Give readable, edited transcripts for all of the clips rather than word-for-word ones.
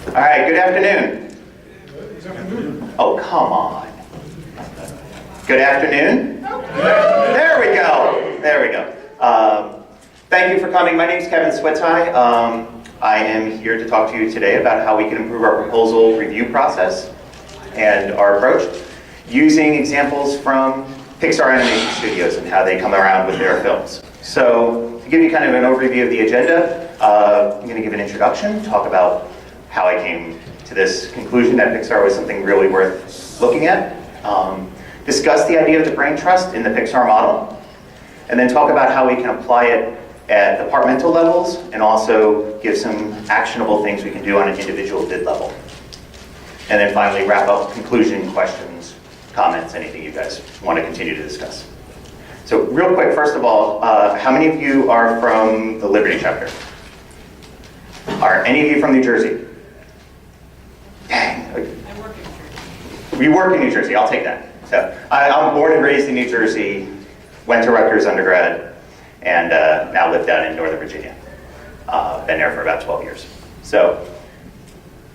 All right, good afternoon. Oh, come on. Good afternoon? There we go. There we go. Thank you for coming. My name is Kevin Switaj. I am here to talk to you today about how we can improve our proposal review process and our approach using examples from Pixar Animation Studios and how they come around with their films. So to give you kind of an overview of the agenda, I'm going to give an introduction, talk about how I came to this conclusion that Pixar was something really worth looking at, discuss the idea of the brain trust in the Pixar model, and then talk about how we can apply it at departmental levels and also give some actionable things we can do on an individual bid level. And then finally wrap up conclusion, questions, comments, anything you guys want to continue to discuss. So real quick, first of all, how many of you are from the Liberty chapter? Are any of you from New Jersey? Dang. I work in New Jersey. We work in New Jersey, I'll take that. So I'm born and raised in New Jersey, went to Rutgers undergrad, and now live down in Northern Virginia. Been there for about 12 years. So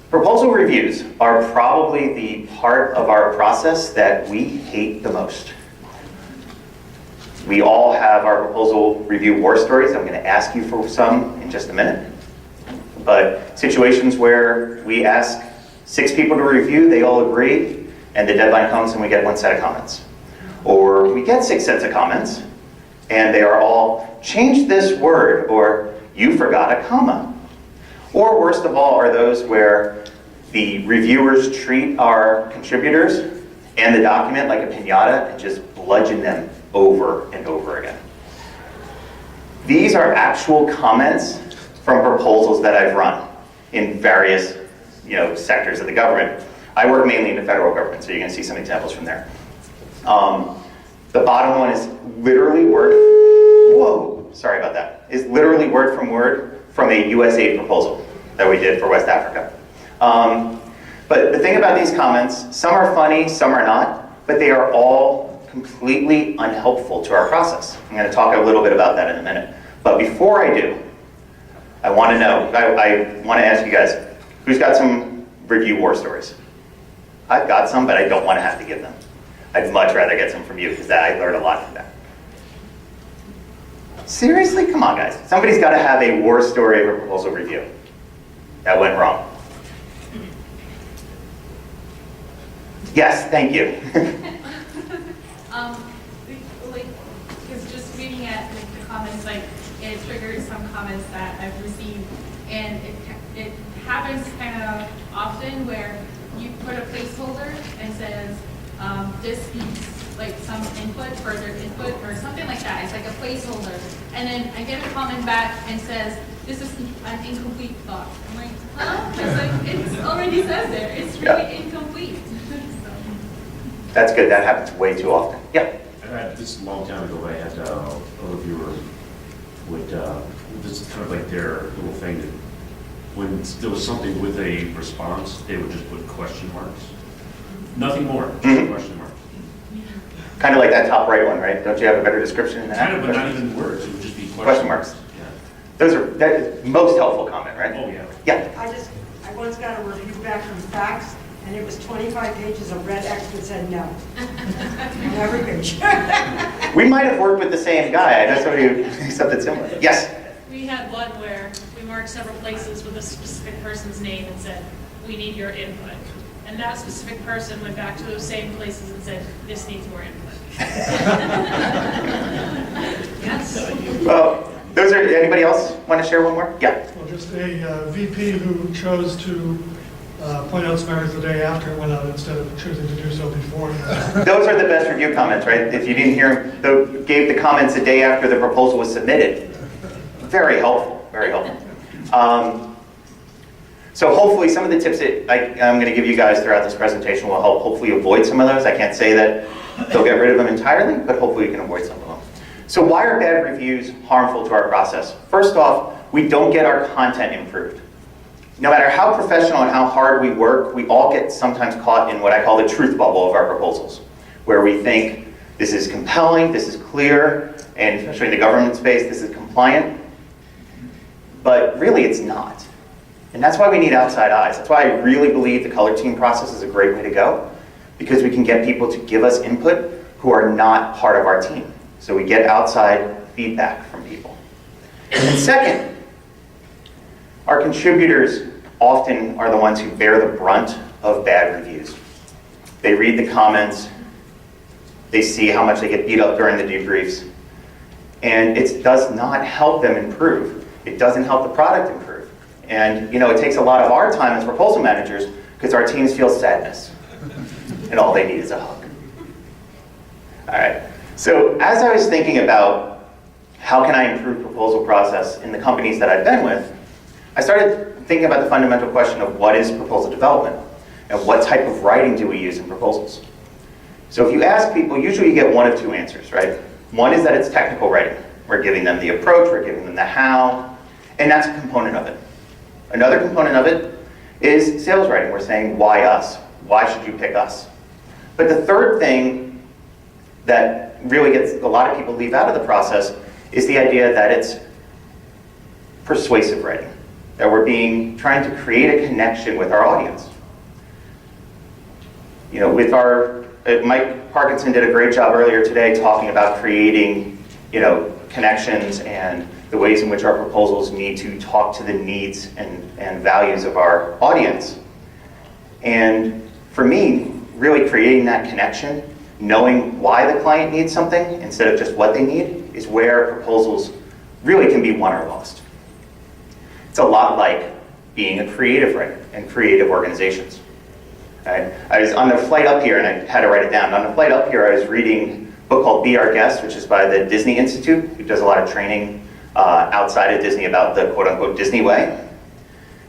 proposal reviews are probably the part of our process that we hate the most. We all have our proposal review war stories. I'm going to ask you for some in just a minute. But situations where we ask 6 people to review, they all agree, and the deadline comes and we get 1 set of comments. Or we get 6 sets of comments, and they are all, change this word, or you forgot a comma. Or worst of all are those where the reviewers treat our contributors and the document like a piñata and just bludgeon them over and over again. These are actual comments from proposals that I've run in various sectors of the government. I work mainly in the federal government, so you're going to see some examples from there. The bottom one is literally is literally word from a USAID proposal that we did for West Africa. But the thing about these comments, some are funny, some are not, but they are all completely unhelpful to our process. I'm going to talk a little bit about that in a minute. But before I do, I want to know, I want to ask you guys, who's got some review war stories? I've got some, but I don't want to have to give them. I'd much rather get some from you because I learned a lot from that. Seriously? Come on, guys. Somebody's got to have a war story of a proposal review that went wrong. Yes, thank you. Because just reading at the comments, it triggered some comments that I've received, and it happens kind of often where you put a placeholder and says this needs some input, further input, or something like that. It's like a placeholder, and then I get a comment back and says this is an incomplete thought. I'm like, huh? It already says there. It's really incomplete. That's good. That happens way too often. Yeah. This is a long time ago, I had a reviewer would, this is kind of like their little thing, that when there was something with a response, they would just put question marks. Nothing more, just question marks. Kind of like that top right one, right? Don't you have a better description than that? Kind of, but not even words, it would just be question marks. Yeah. Those are that most helpful comment, right? Oh, yeah. Yeah. I once got a review back from fax, and it was 25 pages of red X that said no. On every page. We might have worked with the same guy. I know somebody who did something similar. Yes? We had one where we marked several places with a specific person's name and said, we need your input. And that specific person went back to those same places and said, this needs more input. Yes. Well, those are, anybody else want to share one more? Yeah. Well, just a VP who chose to point out some errors the day after it went out instead of choosing to do so before. Those are the best review comments, right? If you didn't hear them, they gave the comments a day after the proposal was submitted. Very helpful, very helpful. So hopefully some of the tips that I'm going to give you guys throughout this presentation will help hopefully avoid some of those. I can't say that they'll get rid of them entirely, but hopefully you can avoid some of them. So why are bad reviews harmful to our process? First off, we don't get our content improved. No matter how professional and how hard we work, we all get sometimes caught in what I call the truth bubble of our proposals, where we think this is compelling, this is clear, and especially in the government space, this is compliant. But really it's not. And that's why we need outside eyes. That's why I really believe the color team process is a great way to go, because we can get people to give us input who are not part of our team. So we get outside feedback from people. And second, our contributors often are the ones who bear the brunt of bad reviews. They read the comments, they see how much they get beat up during the debriefs, and it does not help them improve. It doesn't help the product improve. And it takes a lot of our time as proposal managers because our teams feel sadness, and all they need is a hug. All right, so as I was thinking about how can I improve proposal process in the companies that I've been with, I started thinking about the fundamental question of what is proposal development and what type of writing do we use in proposals. So if you ask people, usually you get one of two answers, right? One is that it's technical writing. We're giving them the approach, we're giving them the how, and that's a component of it. Another component of it is sales writing. We're saying, why us? Why should you pick us? But the third thing that really gets a lot of people leave out of the process is the idea that it's persuasive writing, that we're trying to create a connection with our audience. Mike Parkinson did a great job earlier today talking about creating, connections and the ways in which our proposals need to talk to the needs and values of our audience. And for me, really creating that connection, knowing why the client needs something instead of just what they need, is where proposals really can be won or lost. It's a lot like being a creative writer and creative organizations. Right? I was on the flight up here, and I had to write it down. On the flight up here, I was reading a book called Be Our Guest, which is by the Disney Institute, who does a lot of training outside of Disney about the quote-unquote Disney way.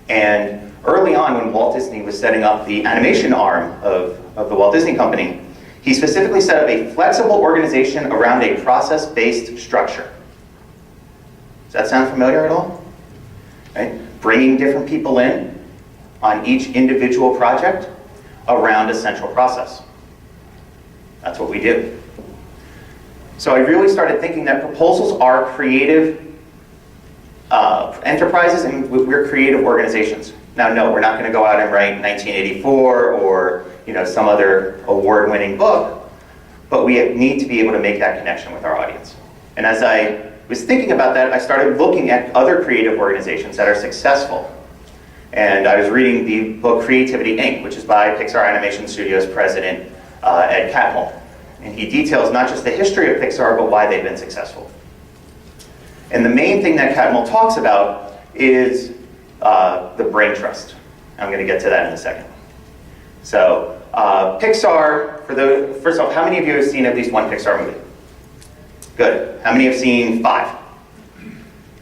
And early on, when Walt Disney was setting up the animation arm of the Walt Disney Company, he specifically set up a flexible organization around a process-based structure. Does that sound familiar at all? Right? Bringing different people in on each individual project around a central process. That's what we do. So I really started thinking that proposals are creative enterprises, and we're creative organizations. Now, no, we're not going to go out and write 1984 or some other award-winning book, but we need to be able to make that connection with our audience. And as I was thinking about that, I started looking at other creative organizations that are successful. And I was reading the book Creativity Inc., which is by Pixar Animation Studios president Ed Catmull. And he details not just the history of Pixar, but why they've been successful. And the main thing that Catmull talks about is the brain trust. I'm going to get to that in a second. So Pixar, first off, how many of you have seen at least one Pixar movie? Good. How many have seen 5?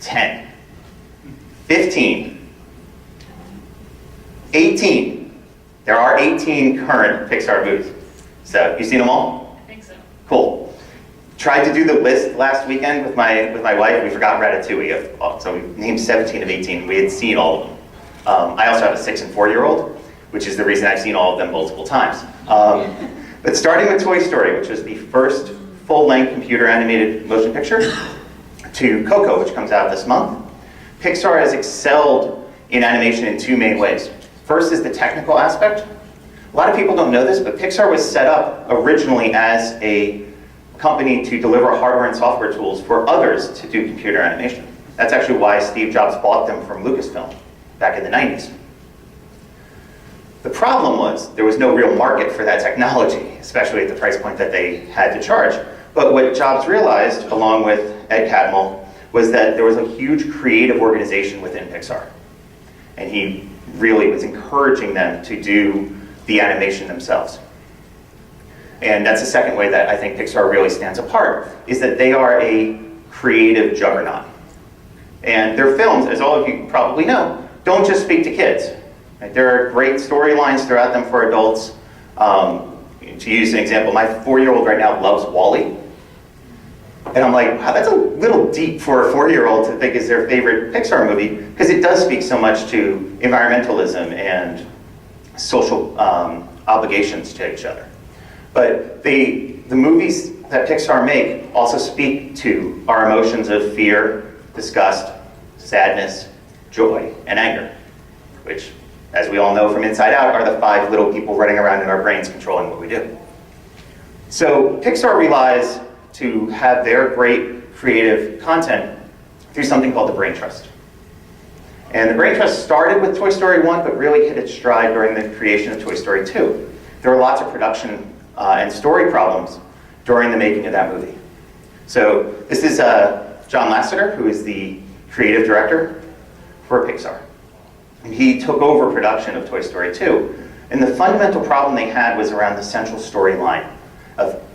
10? 15? 18? There are 18 current Pixar movies. So, you seen them all? I think so. Cool. Tried to do the list last weekend with my wife. We forgot Ratatouille, so we named 17 of 18. We had seen all of them. I also have a 6 and 4-year-old, which is the reason I've seen all of them multiple times. But starting with Toy Story, which was the first full-length computer animated motion picture, to Coco, which comes out this month, Pixar has excelled in animation in 2 main ways. First is the technical aspect. A lot of people don't know this, but Pixar was set up originally as a company to deliver hardware and software tools for others to do computer animation. That's actually why Steve Jobs bought them from Lucasfilm back in the 90s. The problem was there was no real market for that technology, especially at the price point that they had to charge. But what Jobs realized, along with Ed Catmull, was that there was a huge creative organization within Pixar. And he really was encouraging them to do the animation themselves. And that's the second way that I think Pixar really stands apart, is that they are a creative juggernaut. And their films, as all of you probably know, don't just speak to kids. Right? There are great storylines throughout them for adults. To use an example, my 4-year-old right now loves WALL-E. And I'm like, wow, that's a little deep for a 4-year-old to think is their favorite Pixar movie, because it does speak so much to environmentalism and social obligations to each other. But the movies that Pixar make also speak to our emotions of fear, disgust, sadness, joy, and anger. which, as we all know from Inside Out, are the 5 little people running around in our brains controlling what we do. So Pixar relies to have their great creative content through something called the Brain Trust. And the Brain Trust started with Toy Story 1, but really hit its stride during the creation of Toy Story 2. There were lots of production and story problems during the making of that movie. So this is John Lasseter, who is the creative director for Pixar. And he took over production of Toy Story 2. And the fundamental problem they had was around the central storyline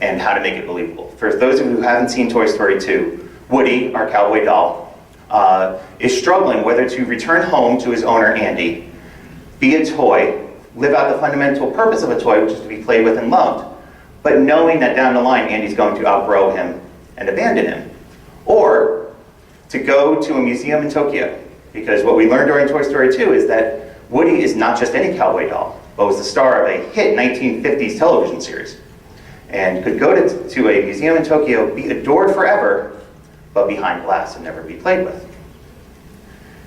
and how to make it believable. For those of you who haven't seen Toy Story 2, Woody, our cowboy doll, is struggling whether to return home to his owner, Andy, be a toy, live out the fundamental purpose of a toy, which is to be played with and loved, but knowing that down the line, Andy's going to outgrow him and abandon him. Or to go to a museum in Tokyo, because what we learned during Toy Story 2 is that Woody is not just any cowboy doll, but was the star of a hit 1950s television series, and could go to a museum in Tokyo, be adored forever, but behind glass and never be played with.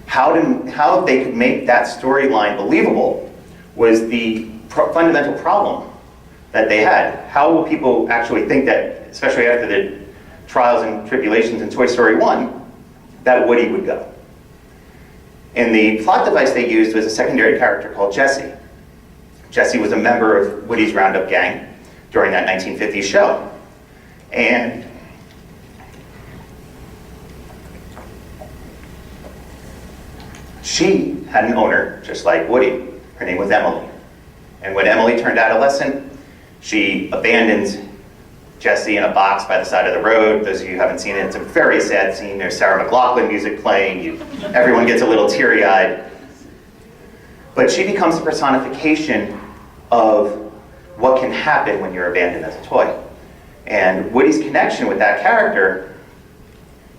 How they could make that storyline believable was the fundamental problem that they had. How will people actually think that, especially after the trials and tribulations in Toy Story 1, that Woody would go? And the plot device they used was a secondary character called Jessie. Jessie was a member of Woody's Roundup gang during that 1950s show. And she had an owner just like Woody. Her name was Emily. And when Emily turned adolescent, she abandons Jessie in a box by the side of the road. Those of you who haven't seen it, it's a very sad scene. There's Sarah McLachlan music playing. Everyone gets a little teary-eyed. But she becomes the personification of what can happen when you're abandoned as a toy. And Woody's connection with that character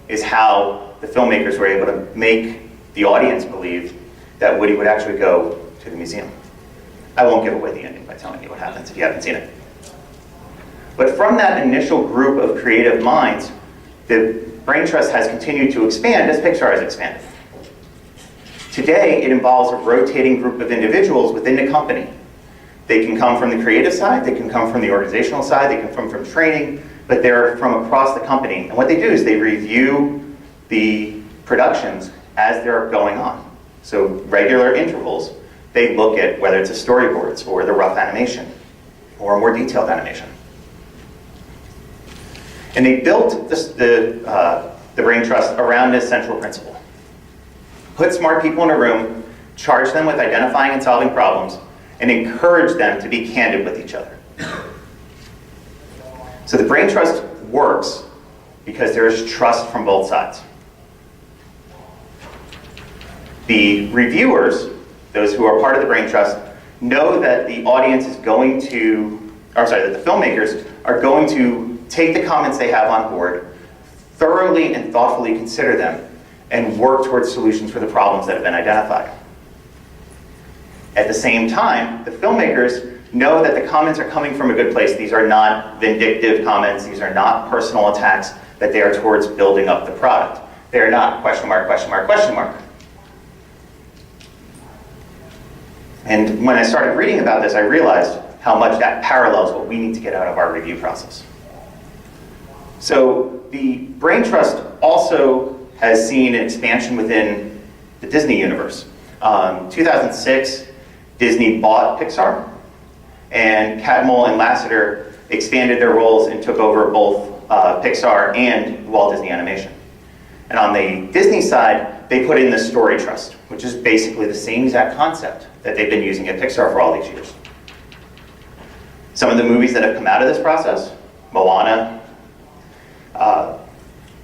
is how the filmmakers were able to make the audience believe that Woody would actually go to the museum. I won't give away the ending by telling you what happens if you haven't seen it. But from that initial group of creative minds, the Brain Trust has continued to expand as Pixar has expanded. Today, it involves a rotating group of individuals within the company. They can come from the creative side, they can come from the organizational side, they can come from training, but they're from across the company. And what they do is they review the productions as they're going on. So regular intervals, they look at whether it's the storyboards or the rough animation or more detailed animation. And they built the Brain Trust around this central principle. Put smart people in a room, charge them with identifying and solving problems, and encourage them to be candid with each other. So the Brain Trust works because there is trust from both sides. The reviewers, those who are part of the Brain Trust, know that the audience is going to, that the filmmakers are going to take the comments they have on board, thoroughly and thoughtfully consider them, and work towards solutions for the problems that have been identified. At the same time, the filmmakers know that the comments are coming from a good place. These are not vindictive comments. These are not personal attacks, that they are towards building up the product. They are not question mark, question mark, question mark. And when I started reading about this, I realized how much that parallels what we need to get out of our review process. So the Brain Trust also has seen an expansion within the Disney universe. 2006, Disney bought Pixar, and Catmull and Lasseter expanded their roles and took over both Pixar and Walt Disney Animation. And on the Disney side, they put in the Story Trust, which is basically the same exact concept that they've been using at Pixar for all these years. Some of the movies that have come out of this process, Moana,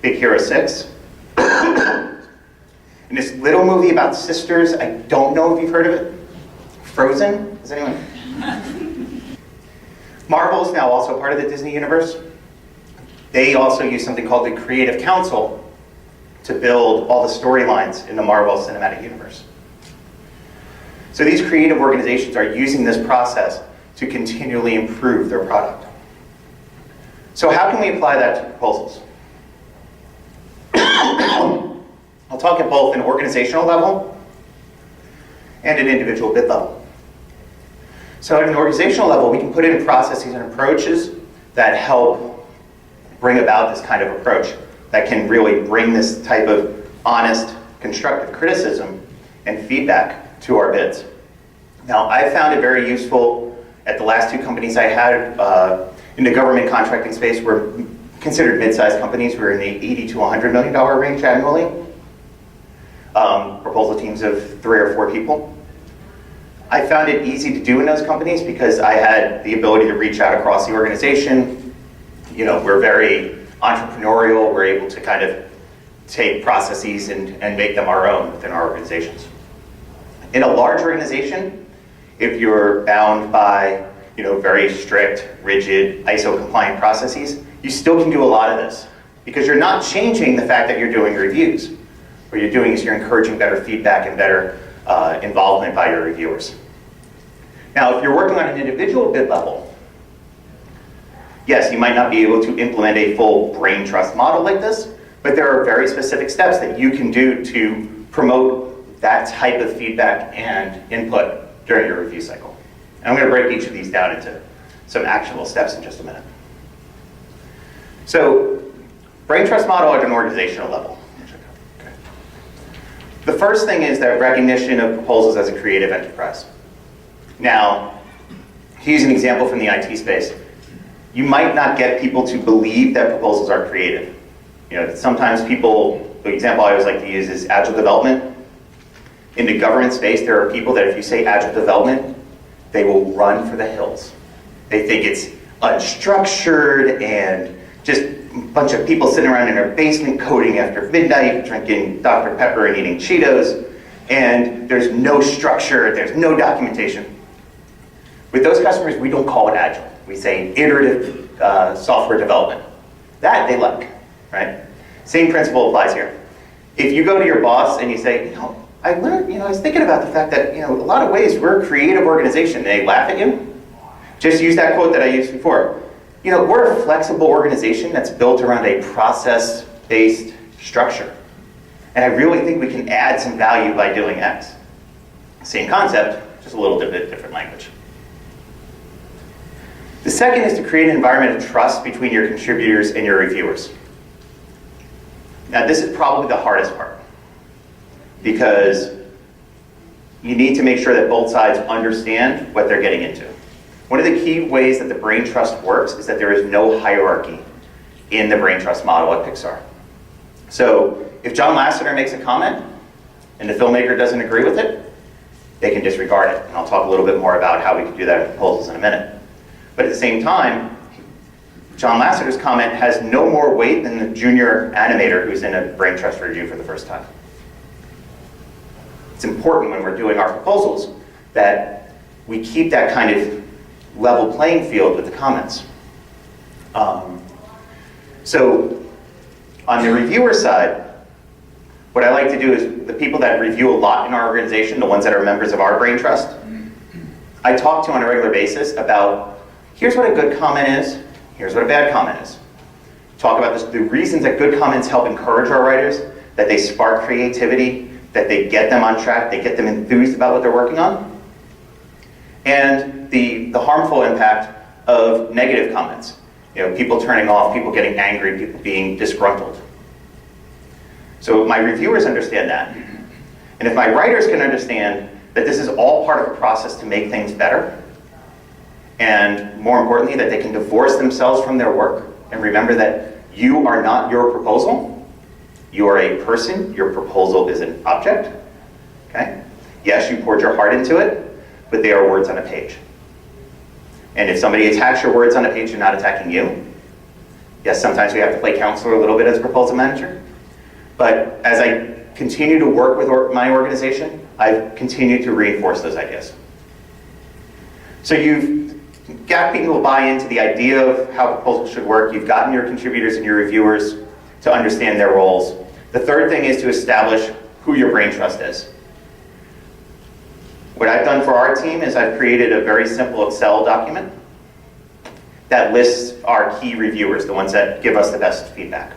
Big Hero 6, and this little movie about sisters, I don't know if you've heard of it, Frozen, is anyone? Marvel is now also part of the Disney universe. They also use something called the Creative Council to build all the storylines in the Marvel Cinematic Universe. So these creative organizations are using this process to continually improve their product. So how can we apply that to proposals? I'll talk at both an organizational level and an individual bid level. So at an organizational level, we can put in processes and approaches that help bring about this kind of approach that can really bring this type of honest, constructive criticism and feedback to our bids. Now, I found it very useful at the last 2 companies I had in the government contracting space. We're considered mid-sized companies. We're in the $80 to $100 million range annually. Proposal teams of 3 or 4 people. I found it easy to do in those companies because I had the ability to reach out across the organization. You know, we're very entrepreneurial. We're able to kind of take processes and make them our own within our organizations. In a large organization, if you're bound by, you know, very strict, rigid, ISO-compliant processes, you still can do a lot of this because you're not changing the fact that you're doing reviews. What you're doing is you're encouraging better feedback and better involvement by your reviewers. Now, if you're working on an individual bid level, yes, you might not be able to implement a full brain trust model like this, but there are very specific steps that you can do to promote that type of feedback and input during your review cycle. And I'm going to break each of these down into some actionable steps in just a minute. So, brain trust model at an organizational level. The first thing is that recognition of proposals as a creative enterprise. Now, here's an example from the IT space. You might not get people to believe that proposals are creative. You know, sometimes people, the example I always like to use is agile development. In the government space, there are people that if you say agile development, they will run for the hills. They think it's unstructured and just a bunch of people sitting around in their basement coding after midnight, drinking Dr. Pepper and eating Cheetos, and there's no structure, there's no documentation. With those customers, we don't call it agile. We say iterative software development. That they like, right? Same principle applies here. If you go to your boss and you say, you know, I learned, I was thinking about the fact that, a lot of ways we're a creative organization. They laugh at you. Just use that quote that I used before. We're a flexible organization that's built around a process-based structure. And I really think we can add some value by doing X. Same concept, just a little bit different language. The second is to create an environment of trust between your contributors and your reviewers. Now, this is probably the hardest part, because you need to make sure that both sides understand what they're getting into. One of the key ways that the brain trust works is that there is no hierarchy in the brain trust model at Pixar. So if John Lasseter makes a comment and the filmmaker doesn't agree with it, they can disregard it. And I'll talk a little bit more about how we can do that in proposals in a minute. But at the same time, John Lasseter's comment has no more weight than the junior animator who's in a brain trust review for the first time. It's important when we're doing our proposals that we keep that kind of level playing field with the comments. So on the reviewer side, what I like to do is the people that review a lot in our organization, the ones that are members of our brain trust, I talk to on a regular basis about here's what a good comment is, here's what a bad comment is. Talk about this, the reasons that good comments help encourage our writers, that they spark creativity, that they get them on track, they get them enthused about what they're working on, and the harmful impact of negative comments. People turning off, people getting angry, people being disgruntled. So my reviewers understand that. And if my writers can understand that this is all part of a process to make things better, and more importantly, that they can divorce themselves from their work and remember that you are not your proposal, you are a person, your proposal is an object, okay? Yes, you poured your heart into it, but they are words on a page. And if somebody attacks your words on a page, they're not attacking you. Yes, sometimes we have to play counselor a little bit as a proposal manager. But as I continue to work with my organization, I've continued to reinforce those ideas. So you've got people to buy into the idea of how proposals should work. You've gotten your contributors and your reviewers to understand their roles. The third thing is to establish who your brain trust is. What I've done for our team is I've created a very simple Excel document that lists our key reviewers, the ones that give us the best feedback.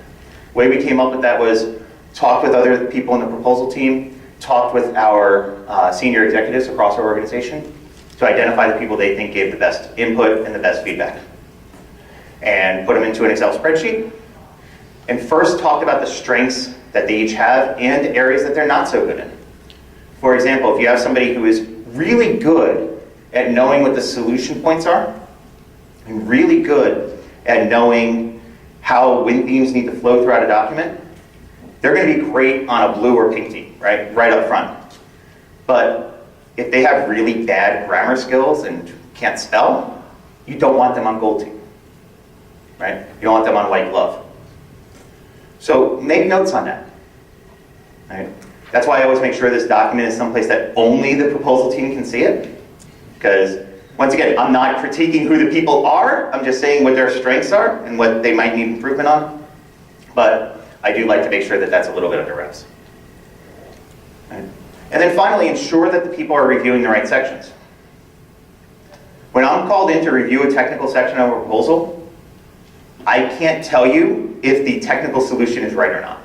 The way we came up with that was talk with other people in the proposal team, talked with our senior executives across our organization to identify the people they think gave the best input and the best feedback, and put them into an Excel spreadsheet, and first talked about the strengths that they each have and areas that they're not so good in. For example, if you have somebody who is really good at knowing what the solution points are, and really good at knowing how wind themes need to flow throughout a document, they're going to be great on a blue or pink team, right up front. But if they have really bad grammar skills and can't spell, you don't want them on gold team, right? You don't want them on white glove. So make notes on that, right? That's why I always make sure this document is someplace that only the proposal team can see it. Because, once again, I'm not critiquing who the people are, I'm just saying what their strengths are and what they might need improvement on. But I do like to make sure that that's a little bit under wraps. Right? And then finally, ensure that the people are reviewing the right sections. When I'm called in to review a technical section of a proposal, I can't tell you if the technical solution is right or not.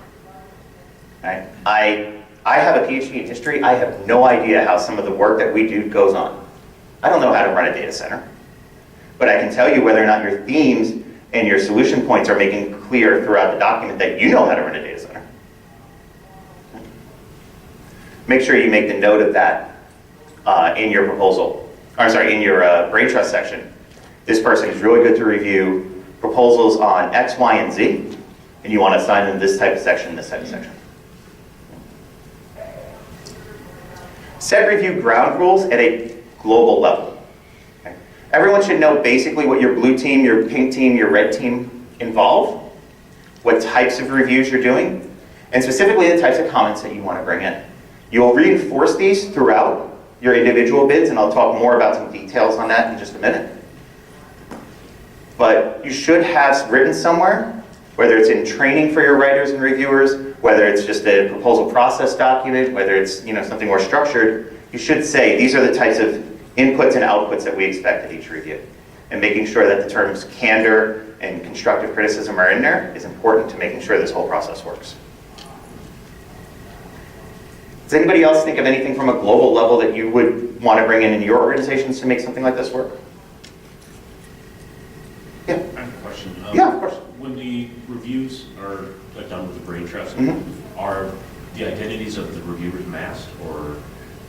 Right? I have a PhD in history. I have no idea how some of the work that we do goes on. I don't know how to run a data center. But I can tell you whether or not your themes and your solution points are making clear throughout the document that you know how to run a data center. Make sure you make the note of that in your proposal. Or sorry, in your brain trust section. This person is really good to review proposals on X, Y, and Z, and you want to assign them this type of section, this type of section. Set review ground rules at a global level. Okay? Everyone should know basically what your blue team, your pink team, your red team involve, what types of reviews you're doing, and specifically the types of comments that you want to bring in. You will reinforce these throughout your individual bids, and I'll talk more about some details on that in just a minute. But you should have written somewhere, whether it's in training for your writers and reviewers, whether it's just a proposal process document, whether it's something more structured, you should say these are the types of inputs and outputs that we expect at each review. And making sure that the terms candor and constructive criticism are in there is important to making sure this whole process works. Does anybody else think of anything from a global level that you would want to bring in your organizations to make something like this work? Yeah. I have a question. Yeah, of course. When the reviews are done with the brain trust, are the identities of the reviewers masked, or?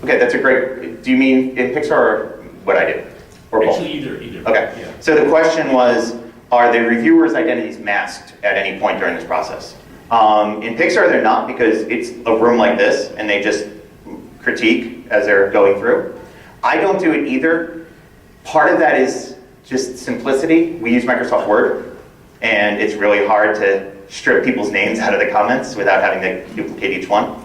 Okay, that's a great. Do you mean in Pixar or what I did? Or both? Actually, either. Okay. Yeah. So the question was, are the reviewers' identities masked at any point during this process? In Pixar, they're not, because it's a room like this, and they just critique as they're going through. I don't do it either. Part of that is just simplicity. We use Microsoft Word, and it's really hard to strip people's names out of the comments without having to duplicate each one.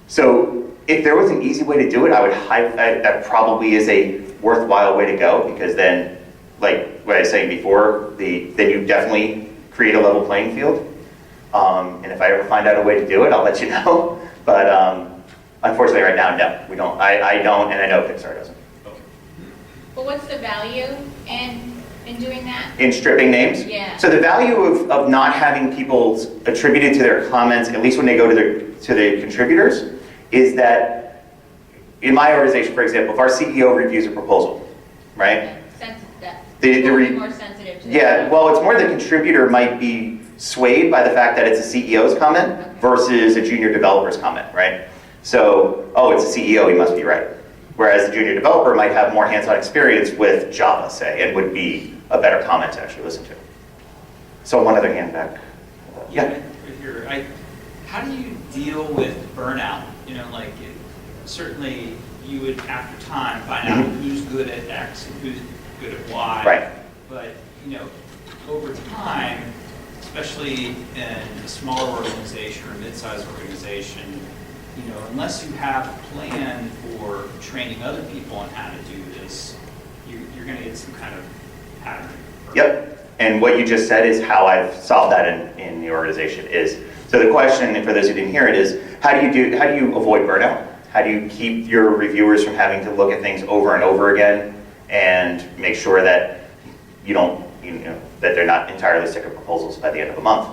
So if there was an easy way to do it, I would that probably is a worthwhile way to go, because then, like what I was saying before, then you definitely create a level playing field. And if I ever find out a way to do it, I'll let you know. But unfortunately, right now, no, we don't. I don't, and I know Pixar doesn't. But what's the value in doing that? In stripping names? Yeah. So the value of not having people attributed to their comments, at least when they go to the contributors, is that in my organization, for example, if our CEO reviews a proposal, right? More sensitive to Yeah, well, it's more the contributor might be swayed by the fact that it's a CEO's comment versus a junior developer's comment, right? So, oh, it's a CEO, he must be right. Whereas the junior developer might have more hands-on experience with Java, say, and would be a better comment to actually listen to. So one other hand back. Yeah. Right here. How do you deal with burnout? Certainly you would, after time, find out who's good at X and who's good at Y. Right. But, over time, especially in a smaller organization or a mid-sized organization, unless you have a plan for training other people on how to do this, you're going to get some kind of pattern. Yep. And what you just said is how I've solved that in the organization is, so the question, and for those who didn't hear it, is how do you avoid burnout? How do you keep your reviewers from having to look at things over and over again and make sure that that they're not entirely sick of proposals by the end of the month?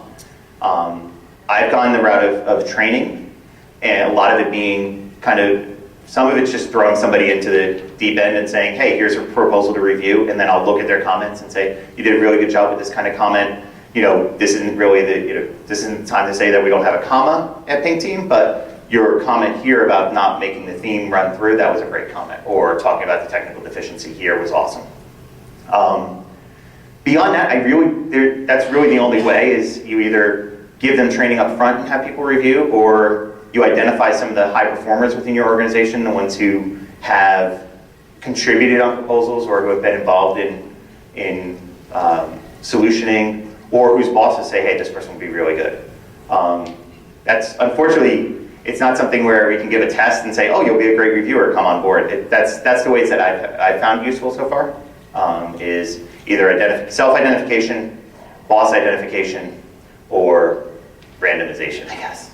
I've gone the route of training, And a lot of it being kind of, some of it's just throwing somebody into the deep end and saying, hey, here's a proposal to review, and then I'll look at their comments and say, you did a really good job with this kind of comment. This isn't really this isn't the time to say that we don't have a comma at Pink Team, but your comment here about not making the theme run through, that was a great comment. Or talking about the technical deficiency here was awesome. Beyond that, that's really the only way, is you either give them training up front and have people review, or you identify some of the high performers within your organization, the ones who have contributed on proposals or who have been involved in solutioning, or whose bosses say, hey, this person would be really good. That's, unfortunately, it's not something where we can give a test and say, oh, you'll be a great reviewer, come on board. That's the ways that I've found useful so far, is either self-identification, boss identification, or randomization, I guess.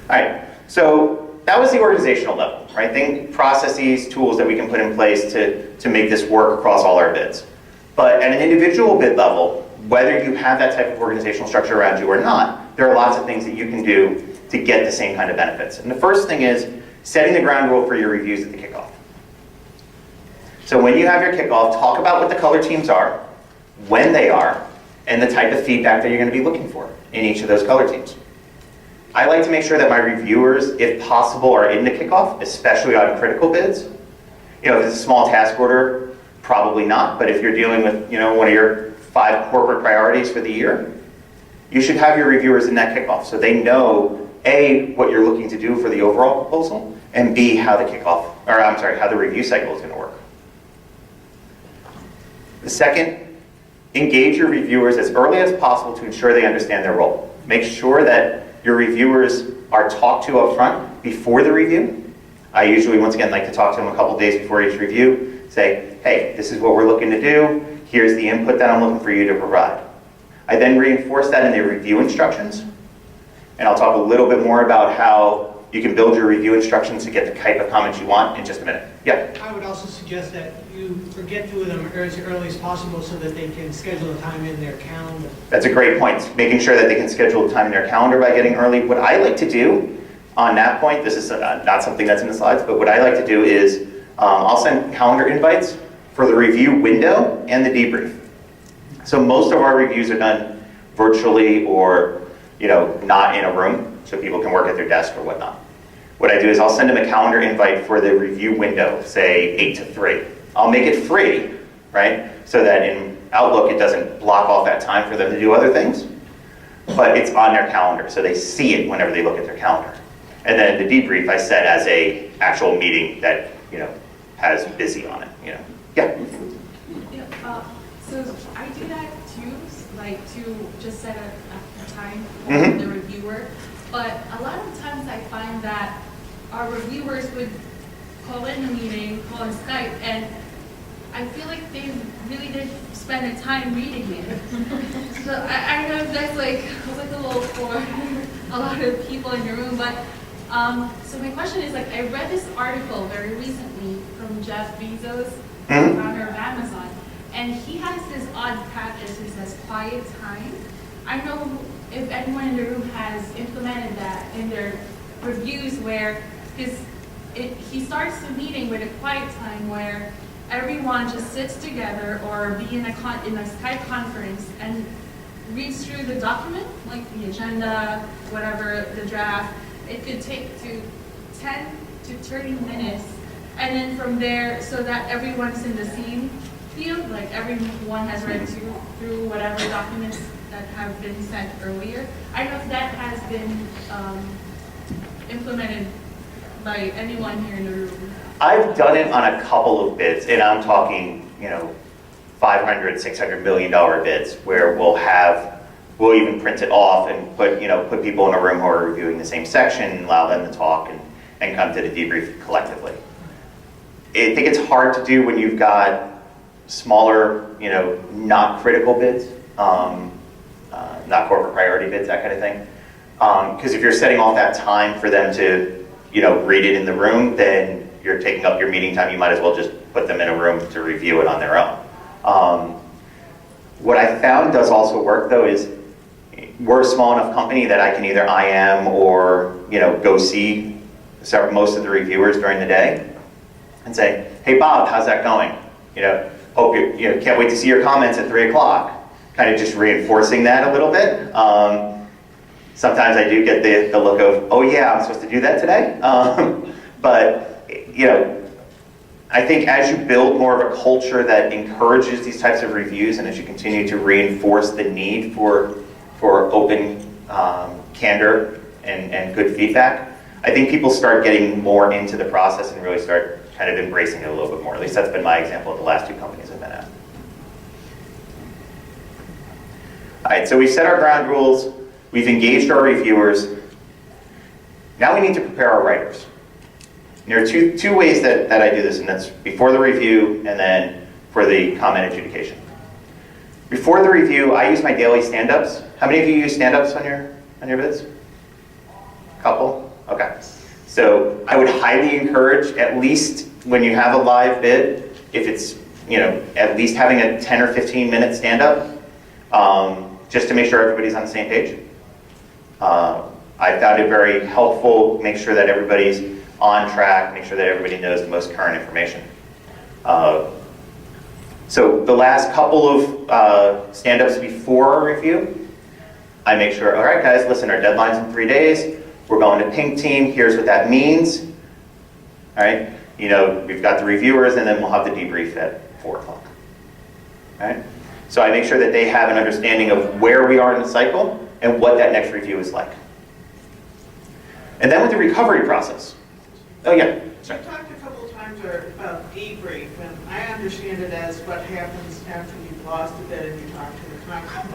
All right, so that was the organizational level, right? Think processes, tools that we can put in place to make this work across all our bids. But at an individual bid level, whether you have that type of organizational structure around you or not, there are lots of things that you can do to get the same kind of benefits. And the first thing is setting the ground rule for your reviews at the kickoff. So when you have your kickoff, talk about what the color teams are, when they are, and the type of feedback that you're going to be looking for in each of those color teams. I like to make sure that my reviewers, if possible, are in the kickoff, especially on critical bids. If it's a small task order, probably not, but if you're dealing with one of your 5 corporate priorities for the year, you should have your reviewers in that kickoff so they know, A, what you're looking to do for the overall proposal, and B, how the how the review cycle is going to work. The second, engage your reviewers as early as possible to ensure they understand their role. Make sure that your reviewers are talked to up front before the review. I usually, once again, like to talk to them a couple days before each review, say, hey, this is what we're looking to do, here's the input that I'm looking for you to provide. I then reinforce that in the review instructions, and I'll talk a little bit more about how you can build your review instructions to get the type of comments you want in just a minute. Yeah? I would also suggest that you get to them as early as possible so that they can schedule a time in their calendar. That's a great point. Making sure that they can schedule a time in their calendar by getting early. What I like to do on that point, this is not something that's in the slides, but what I like to do is I'll send calendar invites for the review window and the debrief. So most of our reviews are done virtually or not in a room, so people can work at their desk or whatnot. What I do is I'll send them a calendar invite for the review window, say 8 to 3. I'll make it free, right? So that in Outlook it doesn't block off that time for them to do other things, but it's on their calendar, so they see it whenever they look at their calendar. And then the debrief I set as a actual meeting that has busy on it. Yeah. So I do that too, like to just set a time for Mm-hmm. the reviewer. But a lot of times I find that our reviewers would call in a meeting, call in Skype, and I feel like they really did spend the time reading it. So I know that's like a little for a lot of people in the room, but so my question is, like, I read this article very recently from Jeff Bezos, Mm-hmm. founder of Amazon, and he has this odd practice. He says quiet time. I know if anyone in the room has implemented that in their reviews, where he starts the meeting with a quiet time where everyone just sits together or be in a Skype conference and reads through the document, like the agenda, whatever, the draft. It could take to 10 to 30 minutes, and then from there, so that everyone's in the same field, like everyone has read through whatever documents that have been sent earlier. I don't know if that has been implemented by anyone here in the room. I've done it on a couple of bids, and I'm talking, $500, $600 million bids, where we'll even print it off and put people in a room who are reviewing the same section and allow them to talk and come to the debrief collectively. I think it's hard to do when you've got smaller, not critical bids, not corporate priority bids, that kind of thing. Because if you're setting off that time for them to, read it in the room, then you're taking up your meeting time. You might as well just put them in a room to review it on their own. What I found does also work, though, is we're a small enough company that I can either IM or, go see most of the reviewers during the day and say, hey Bob, how's that going? Hope you can't wait to see your comments at 3 o'clock. Kind of just reinforcing that a little bit. Sometimes I do get the look of, oh yeah, I'm supposed to do that today. But, I think as you build more of a culture that encourages these types of reviews, and as you continue to reinforce the need for open candor and good feedback, I think people start getting more into the process and really start kind of embracing it a little bit more. At least that's been my example of the last 2 companies I've been at. All right, so we've set our ground rules, we've engaged our reviewers. Now we need to prepare our writers. And there are two ways that I do this, and that's before the review and then for the comment adjudication. Before the review, I use my daily stand-ups. How many of you use stand-ups on your bids? Couple? Okay. So I would highly encourage, at least when you have a live bid, if it's, at least having a 10 or 15 minute stand-up, just to make sure everybody's on the same page. I found it very helpful, make sure that everybody's on track, make sure that everybody knows the most current information. So the last couple of stand-ups before our review, I make sure, all right guys, listen, our deadline's in 3 days, we're going to pink team, here's what that means. All right, we've got the reviewers and then we'll have the debrief at 4 o'clock. All right, so I make sure that they have an understanding of where we are in the cycle and what that next review is like. And then with the recovery process. Oh yeah, sorry. You talked a couple of times about debrief, and I understand it as what happens after you've lost a bid and you talk to the contract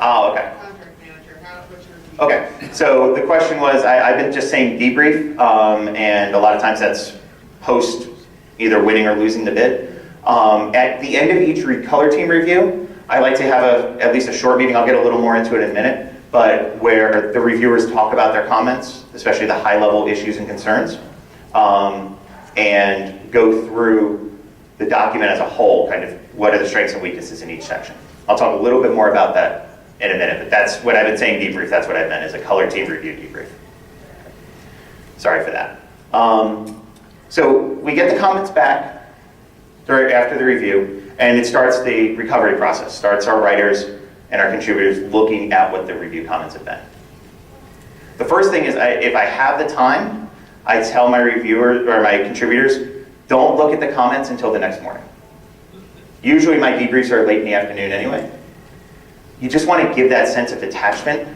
manager. What's your debrief? Okay, so the question was, I've been just saying debrief, and a lot of times that's post either winning or losing the bid. At the end of each color team review, I like to have at least a short meeting. I'll get a little more into it in a minute, but where the reviewers talk about their comments, especially the high-level issues and concerns, and go through the document as a whole, kind of what are the strengths and weaknesses in each section. I'll talk a little bit more about that in a minute, but that's what I've been saying debrief, that's what I meant, is a color team review debrief. Sorry for that. So we get the comments back after the review, and it starts the recovery process, starts our writers and our contributors looking at what the review comments have been. The first thing is, if I have the time, I tell my reviewers or my contributors, don't look at the comments until the next morning. Usually my debriefs are late in the afternoon anyway. You just want to give that sense of detachment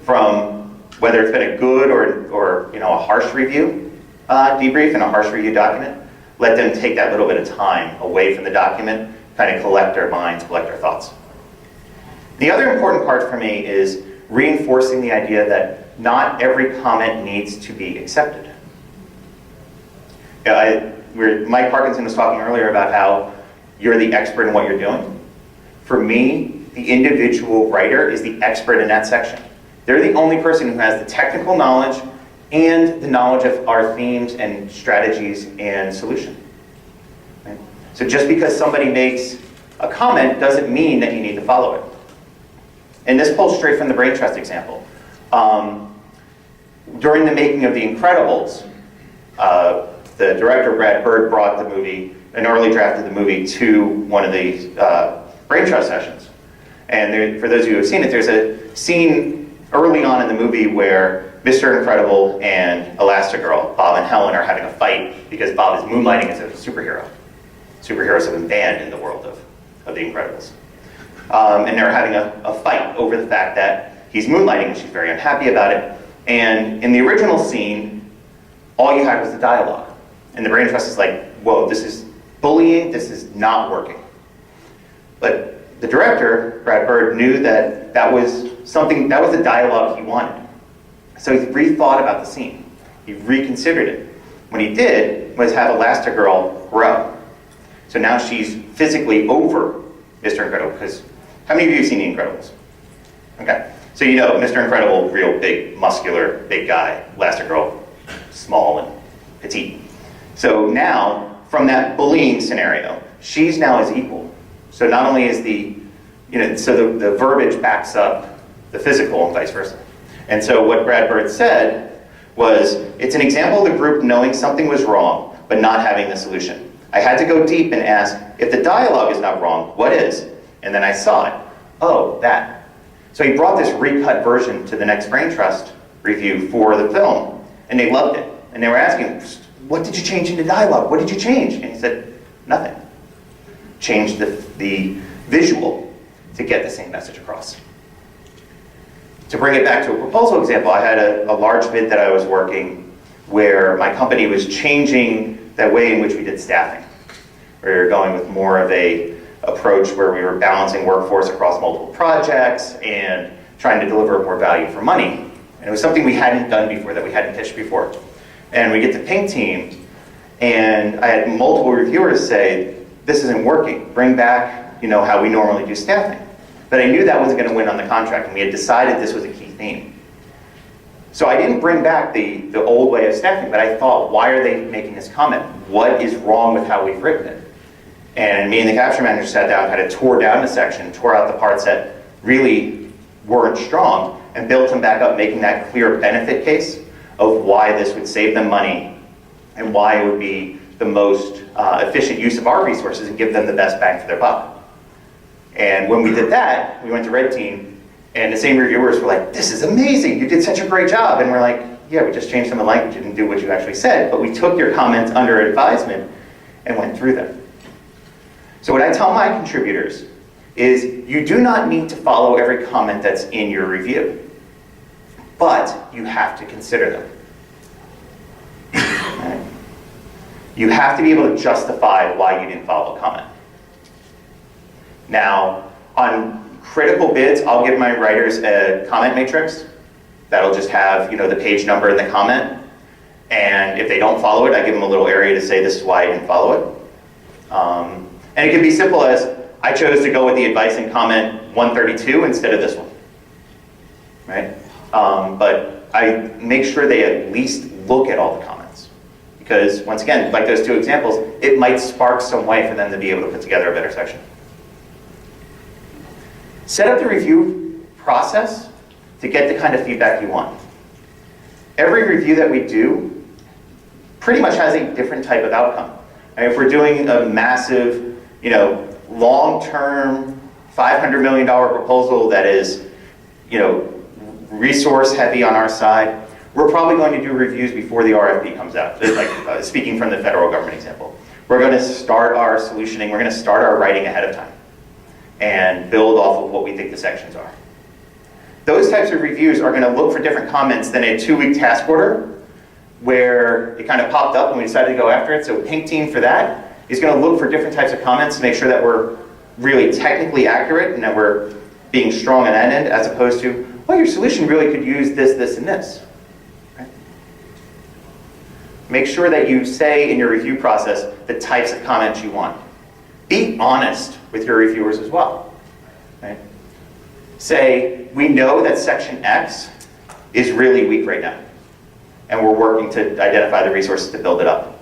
from whether it's been a good or a harsh review debrief and a harsh review document. Let them take that little bit of time away from the document, kind of collect their minds, collect their thoughts. The other important part for me is reinforcing the idea that not every comment needs to be accepted. Mike Parkinson was talking earlier about how you're the expert in what you're doing. For me, the individual writer is the expert in that section. They're the only person who has the technical knowledge and the knowledge of our themes and strategies and solution. Right? So just because somebody makes a comment doesn't mean that you need to follow it. And this pulls straight from the brain trust example. During the making of The Incredibles, the director, Brad Bird, brought the movie, an early draft of the movie, to one of the brain trust sessions. And for those of you who have seen it, there's a scene early on in the movie where Mr. Incredible and Elastigirl, Bob and Helen, are having a fight because Bob is moonlighting as a superhero. Superheroes have been banned in the world of The Incredibles. And they're having a fight over the fact that he's moonlighting, and she's very unhappy about it. And in the original scene, all you had was the dialogue. And the brain trust is like, whoa, this is bullying, this is not working. But the director, Brad Bird, knew that that was the dialogue he wanted. So he rethought about the scene. He reconsidered it. What he did was have Elastigirl grow. So now she's physically over Mr. Incredible, because how many of you have seen The Incredibles? Okay, so you know Mr. Incredible, real big, muscular, big guy. Elastigirl, small and petite. So now, from that bullying scenario, she's now his equal. So not only is the verbiage backs up the physical and vice versa. And so what Brad Bird said was, it's an example of the group knowing something was wrong, but not having the solution. I had to go deep and ask, if the dialogue is not wrong, what is? And then I saw it. Oh, that. So he brought this recut version to the next Brain Trust review for the film, and they loved it. And they were asking, what did you change in the dialogue? What did you change? And he said, nothing. Changed the visual to get the same message across. To bring it back to a proposal example, I had a large bid that I was working where my company was changing the way in which we did staffing. We were going with more of a approach where we were balancing workforce across multiple projects and trying to deliver more value for money. And it was something we hadn't done before, that we hadn't pitched before. And we get to Pink Team, and I had multiple reviewers say, this isn't working, bring back how we normally do staffing. But I knew that wasn't going to win on the contract, and we had decided this was a key theme. So I didn't bring back the old way of staffing, but I thought, why are they making this comment? What is wrong with how we've written it? And me and the capture manager sat down, kind of tore down the section, tore out the parts that really weren't strong, and built them back up, making that clear benefit case of why this would save them money and why it would be the most efficient use of our resources and give them the best bang for their buck. And when we did that, we went to Red Team, and the same reviewers were like, this is amazing, you did such a great job. And we're like, yeah, we just changed some of the language, didn't do what you actually said, but we took your comments under advisement and went through them. So what I tell my contributors is, you do not need to follow every comment that's in your review, but you have to consider them. Right? You have to be able to justify why you didn't follow a comment. Now, on critical bids, I'll give my writers a comment matrix that'll just have the page number and the comment. And if they don't follow it, I give them a little area to say this is why I didn't follow it. And it can be simple as, I chose to go with the advice and comment 132 instead of this one. Right? But I make sure they at least look at all the comments. Because once again, like those two examples, it might spark some way for them to be able to put together a better section. Set up the review process to get the kind of feedback you want. Every review that we do pretty much has a different type of outcome. If we're doing a massive, long-term, $500 million proposal that is, resource heavy on our side, we're probably going to do reviews before the RFP comes out. Like speaking from the federal government example. We're going to start our solutioning, we're going to start our writing ahead of time and build off of what we think the sections are. Those types of reviews are going to look for different comments than a 2-week task order where it kind of popped up and we decided to go after it. So Pink Team for that is going to look for different types of comments to make sure that we're really technically accurate and that we're being strong on that end, as opposed to, well, your solution really could use this, this, and this. Right? Make sure that you say in your review process the types of comments you want. Be honest with your reviewers as well. Right? Say, we know that section X is really weak right now, and we're working to identify the resources to build it up.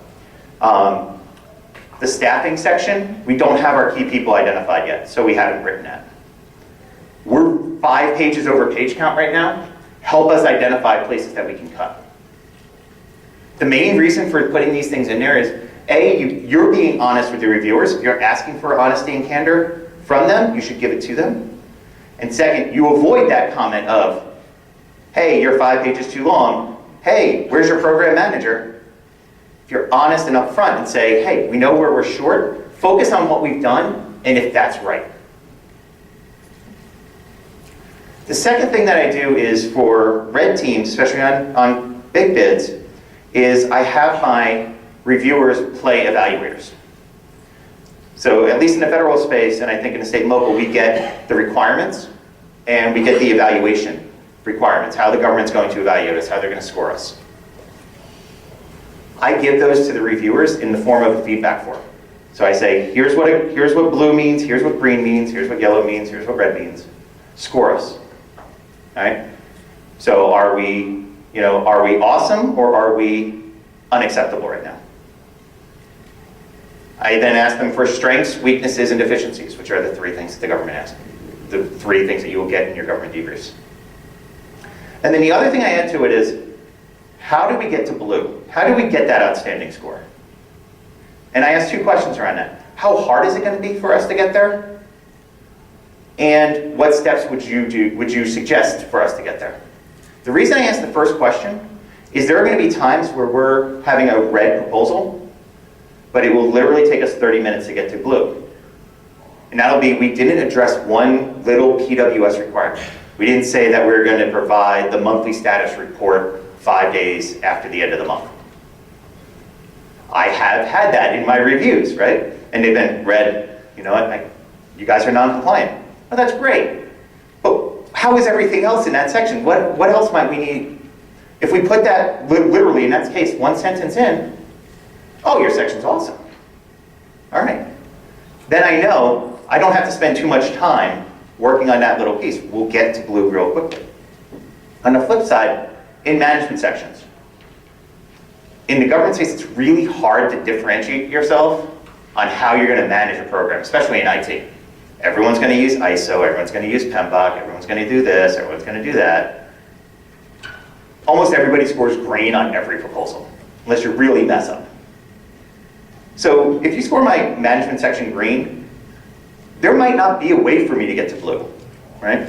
The staffing section, we don't have our key people identified yet, so we haven't written that. We're 5 pages over page count right now. Help us identify places that we can cut. The main reason for putting these things in there is, A, you're being honest with your reviewers. If you're asking for honesty and candor from them, you should give it to them. And second, you avoid that comment of, hey, you're 5 pages too long. Hey, where's your program manager? If you're honest and upfront and say, hey, we know where we're short, focus on what we've done and if that's right. The second thing that I do is for red teams, especially on big bids, is I have my reviewers play evaluators. So at least in the federal space, and I think in the state and local, we get the requirements and we get the evaluation requirements, how the government's going to evaluate us, how they're going to score us. I give those to the reviewers in the form of a feedback form. So I say, here's what blue means, here's what green means, here's what yellow means, here's what red means. Score us. All right? So are we awesome or are we unacceptable right now? I then ask them for strengths, weaknesses, and deficiencies, which are the 3 things that the government asks. The 3 things that you will get in your government debriefs. And And then the other thing I add to it is, how do we get to blue? How do we get that outstanding score? And I asked 2 questions around that. How hard is it going to be for us to get there? And what steps would you suggest for us to get there? The reason I asked the first question is there are going to be times where we're having a red proposal, but it will literally take us 30 minutes to get to blue. And that'll be, we didn't address one little PWS requirement. We didn't say that we're going to provide the monthly status report 5 days after the end of the month. I have had that in my reviews, right? And they've been read, you know what, you guys are non-compliant. Oh, that's great. But how is everything else in that section? What else might we need? If we put that literally, in that case, 1 sentence in, oh, your section's awesome. All right. Then I know I don't have to spend too much time working on that little piece. We'll get to blue real quickly. On the flip side, in management sections, in the government space, it's really hard to differentiate yourself on how you're going to manage a program, especially in IT. Everyone's going to use ISO, everyone's going to use PMBOK, everyone's going to do this, everyone's going to do that. Almost everybody scores green on every proposal, unless you really mess up. So if you score my management section green, there might not be a way for me to get to blue, right?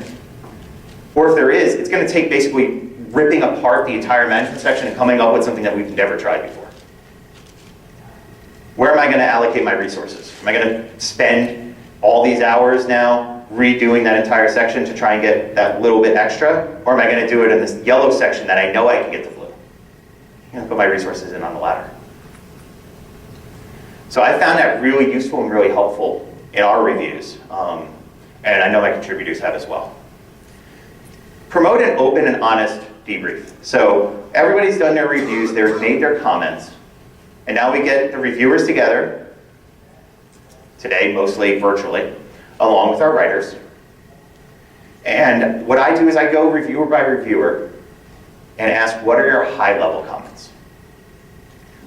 Or if there is, it's going to take basically ripping apart the entire management section and coming up with something that we've never tried before. Where am I going to allocate my resources? Am I going to spend all these hours now redoing that entire section to try and get that little bit extra? Or am I going to do it in this yellow section that I know I can get to blue? I'm going to put my resources in on the latter. So I found that really useful and really helpful in our reviews. And I know my contributors have as well. Promote an open and honest debrief. So everybody's done their reviews, they've made their comments, and now we get the reviewers together, today mostly virtually, along with our writers. And what I do is I go reviewer by reviewer and ask, what are your high-level comments?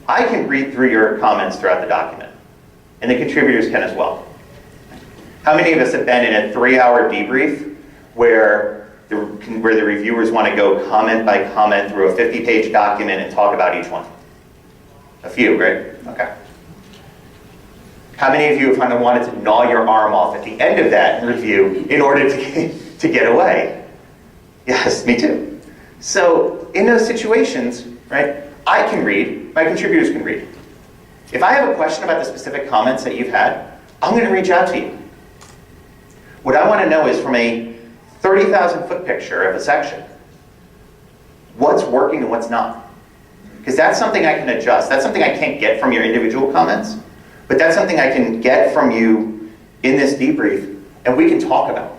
I can read through your comments throughout the document, and the contributors can as well. How many of us have been in a 3-hour debrief where the reviewers want to go comment by comment through a 50-page document and talk about each one? A few, right? Okay. How many of you have kind of wanted to gnaw your arm off at the end of that review in order to get away? Yes, me too. So in those situations, right, I can read, my contributors can read. If I have a question about the specific comments that you've had, I'm going to reach out to you. What I want to know is from a 30,000 foot picture of a section, what's working and what's not. Because that's something I can adjust. That's something I can't get from your individual comments, but that's something I can get from you in this debrief, and we can talk about.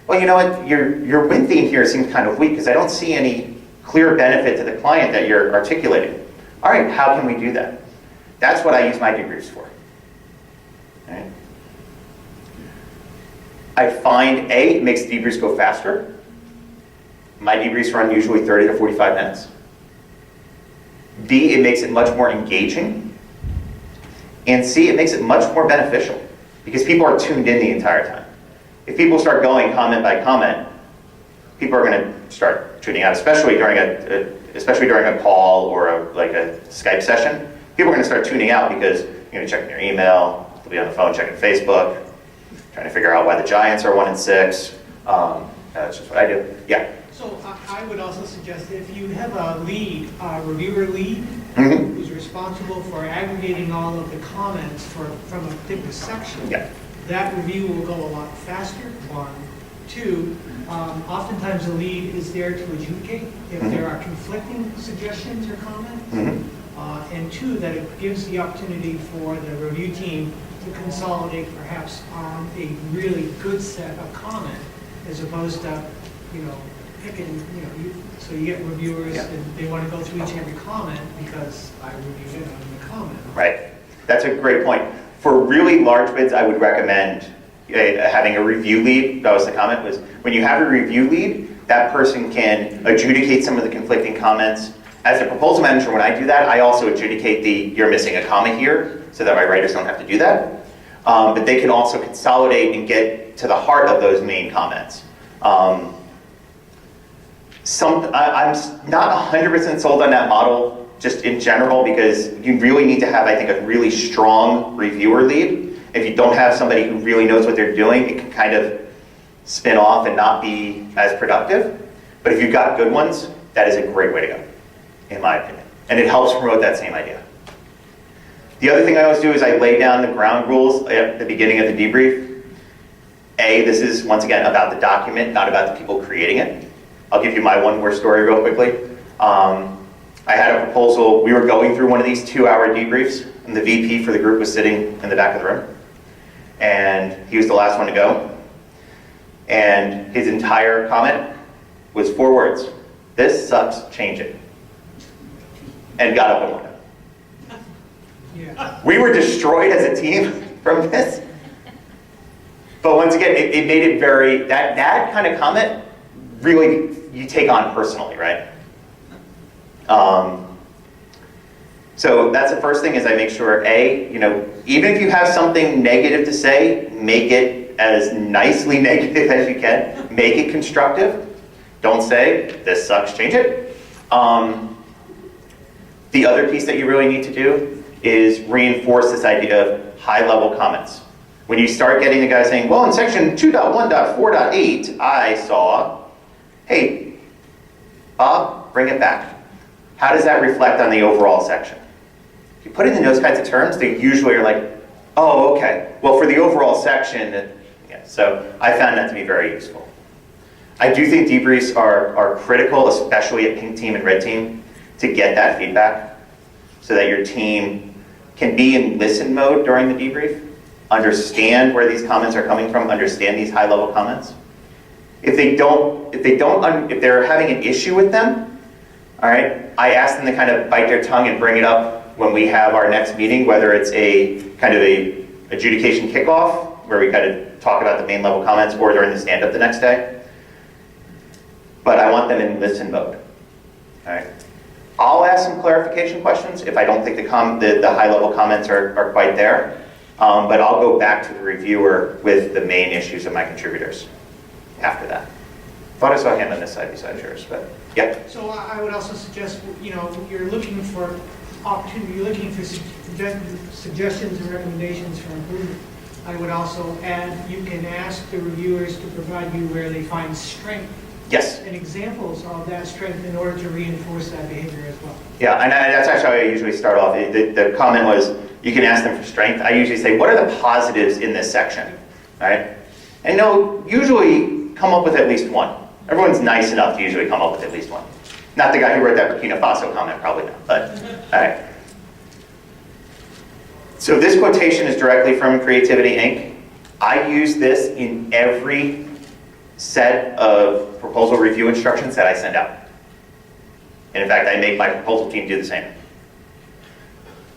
Well, you know what, your win theme here seems kind of weak because I don't see any clear benefit to the client that you're articulating. All right, how can we do that? That's what I use my debriefs for. All right? I find A, it makes debriefs go faster. My debriefs run usually 30 to 45 minutes. B, it makes it much more engaging. And C, it makes it much more beneficial because people are tuned in the entire time. If people start going comment by comment, people are going to start tuning out, especially during a call or a Skype session. People are going to start tuning out because you're going to check their email, they'll be on the phone checking Facebook, trying to figure out why the Giants are 1-6. That's just what I do. Yeah. So I would also suggest if you have a lead, a reviewer lead, who's responsible for aggregating all of the comments from a particular section, that review will go a lot faster, 1. 2, oftentimes the lead is there to adjudicate if there are conflicting suggestions or comments. And 2, that it gives the opportunity for the review team to consolidate perhaps on a really good set of comment as opposed to, picking, so you get reviewers and they want to go through each and every comment because I reviewed it on the comment. Right. That's a great point. For really large bids, I would recommend having a review lead. That was the comment, was when you have a review lead, that person can adjudicate some of the conflicting comments. As a proposal manager, when I do that, I also adjudicate you're missing a comma here so that my writers don't have to do that. But they can also consolidate and get to the heart of those main comments. I'm not 100% sold on that model, just in general, because you really need to have, I think, a really strong reviewer lead. If you don't have somebody who really knows what they're doing, it can kind of spin off and not be as productive. But if you've got good ones, that is a great way to go, in my opinion. And it helps promote that same idea. The other thing I always do is I lay down the ground rules at the beginning of the debrief. This is, once again, about the document, not about the people creating it. I'll give you my one-word story real quickly. I had a proposal. We were going through one of these 2-hour debriefs, and the VP for the group was sitting in the back of the room. And he was the last one to go. And his entire comment was 4 words. This sucks, change it. And got up and went. Yeah. We were destroyed as a team from this. But once again, it made it very, that kind of comment, really, you take on personally, right? So that's the first thing, is I make sure, even if you have something negative to say, make it as nicely negative as you can. Make it constructive. Don't say, this sucks, change it. The other piece that you really need to do is reinforce this idea of high-level comments. When you start getting the guy saying, well, in section 2.1.4.8, I saw, hey, Bob, bring it back. How does that reflect on the overall section? If you put it in those kinds of terms, they usually are like, oh, okay. Well, for the overall section, yeah. So I found that to be very useful. I do think debriefs are critical, especially at Pink Team and Red Team, to get that feedback so that your team can be in listen mode during the debrief, understand where these comments are coming from, understand these high-level comments. If they're having an issue with them, all right, I ask them to kind of bite their tongue and bring it up when we have our next meeting, whether it's a kind of a adjudication kickoff, where we kind of talk about the main level comments, or during the stand-up the next day. But I want them in listen mode, all right? I'll ask some clarification questions if I don't think the high-level comments are quite there. But I'll go back to the reviewer with the main issues of my contributors after that. Thought I saw a hand on this side besides yours, but yeah. So I would also suggest, you're looking for opportunity, you're looking for suggestions and recommendations for improvement. I would also add, you can ask the reviewers to provide you where they find strength. Yes. And examples of that strength in order to reinforce that behavior as well. Yeah, and that's actually how I usually start off. The comment was, you can ask them for strength. I usually say, what are the positives in this section, all right? And they'll usually come up with at least one. Everyone's nice enough to usually come up with at least one. Not the guy who wrote that Burkina Faso comment, probably not, but all right. So this quotation is directly from Creativity Inc. I use this in every set of proposal review instructions that I send out. And in fact, I make my proposal team do the same.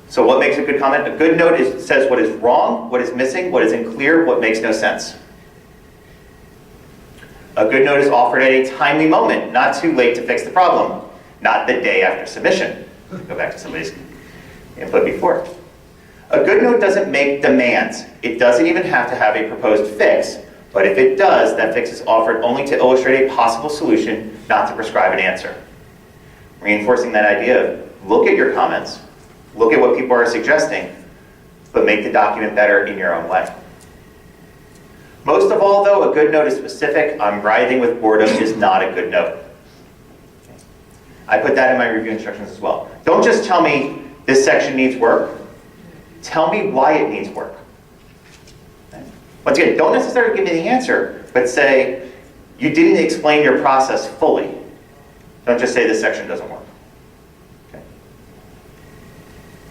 So what makes a good comment? A good note says what is wrong, what is missing, what is unclear, what makes no sense. A good note is offered at a timely moment, not too late to fix the problem, not the day after submission. Go back to somebody's input before. A good note doesn't make demands. It doesn't even have to have a proposed fix, but if it does, that fix is offered only to illustrate a possible solution, not to prescribe an answer. Reinforcing that idea of look at your comments, look at what people are suggesting, but make the document better in your own way. Most of all, though, a good note is specific. I'm writhing with boredom is not a good note. I put that in my review instructions as well. Don't just tell me this section needs work. Tell me why it needs work. Okay? Once again, don't necessarily give me the answer, but say, you didn't explain your process fully. Don't just say this section doesn't work. Okay?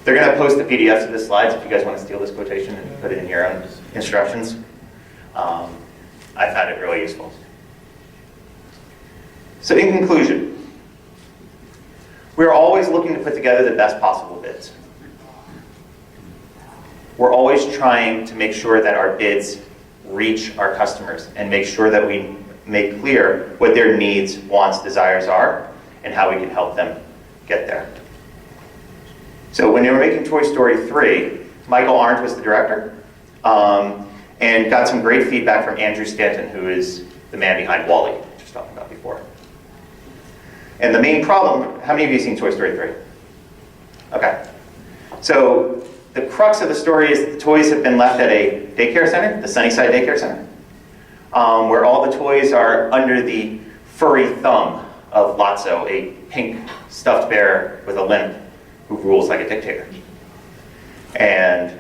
They're going to post the PDFs of the slides if you guys want to steal this quotation and put it in your own instructions. I found it really useful. So in conclusion, we're always looking to put together the best possible bids. We're always trying to make sure that our bids reach our customers and make sure that we make clear what their needs, wants, desires are, and how we can help them get there. So when they were making Toy Story 3, Michael Arndt was the director, and got some great feedback from Andrew Stanton, who is the man behind WALL-E, which I was talking about before. And the main problem, how many of you have seen Toy Story 3? Okay. So the crux of the story is the toys have been left at a daycare center, the Sunnyside Daycare Center, where all the toys are under the furry thumb of Lotso, a pink stuffed bear with a limp who rules like a dictator. And